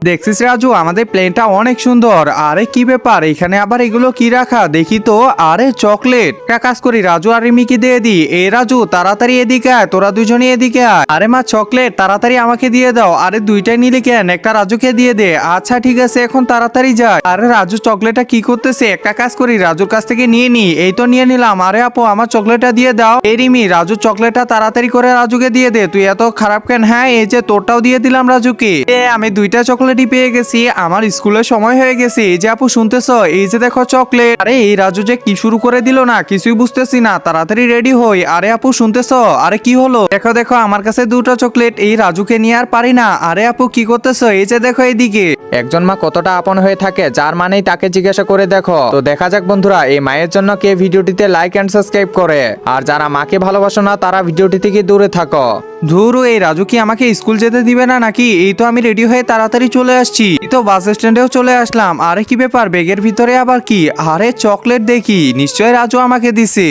দেখছিস রাজু, আমাদের প্লেনটা অনেক সুন্দর। আরে কি ব্যাপার, এখানে আবার এগুলো কি রাখা দেখি তো। আরে চকলেট। একটা কাজ করি, রাজু আর রিমিকে দিয়ে দিই। এ রাজু, তাড়াতাড়ি এদিকে আয়, তোরা দুজনই এদিকে আয়। আরে মা, চকলেট তাড়াতাড়ি আমাকে দিয়ে দাও। আরে দুইটাই নিলি কেন, একটা রাজুকে দিয়ে দে। আচ্ছা ঠিক আছে, এখন তাড়াতাড়ি যায়। আরে রাজু চকলেটটা কি করতেছে, একটা কাজ করি, রাজুর কাছ থেকে নিয়ে নি। এই তো নিয়ে নিলাম। আরে আপু, আমার চকলেটটা দিয়ে দাও। এই রিমি, রাজু চকলেটটা তাড়াতাড়ি করে রাজুকে দিয়ে দে। তুই এত খারাপ কেন? হ্যাঁ, এই যে তোরটাও দিয়ে দিলাম রাজুকে। আমি দুইটা চকলেটই পেয়ে গেছি। আমার স্কুলের সময় হয়ে গেছে। এই যে আপু, শুনতেছ? এই যে দেখো চকলেট। আরে এই রাজু যে কি শুরু করে দিল না, কিছুই বুঝতেছি না। তাড়াতাড়ি রেডি হই। আরে আপু শুনতেছ? আরে কি হলো? দেখো দেখো, আমার কাছে দুটো চকলেট। এই রাজুকে নিয়ে আর পারি না। আরে আপু কি করতেছ? এই যে দেখো এইদিকে। একজন মা কতটা আপন হয়ে থাকে, যার মানেই তাকে জিজ্ঞাসা করে দেখো। তো দেখা যাক বন্ধুরা, এই মায়ের জন্য কে ভিডিওটিতে লাইক এন্ড সাবস্ক্রাইব করে। আর যারা মাকে ভালোবাসো না, তারা ভিডিওটি থেকে দূরে থাকো। ধুরু, এই রাজু কি আমাকে স্কুল যেতে দিবে না নাকি? এই তো আমি রেডি হয়ে তাড়াতাড়ি চলে আসছি। এই তো বাস স্ট্যান্ডেও চলে আসলাম। আরে কি ব্যাপার, ব্যাগের ভিতরে আবার কি? আরে চকলেট দেখি, নিশ্চয়ই রাজু আমাকে দিছে।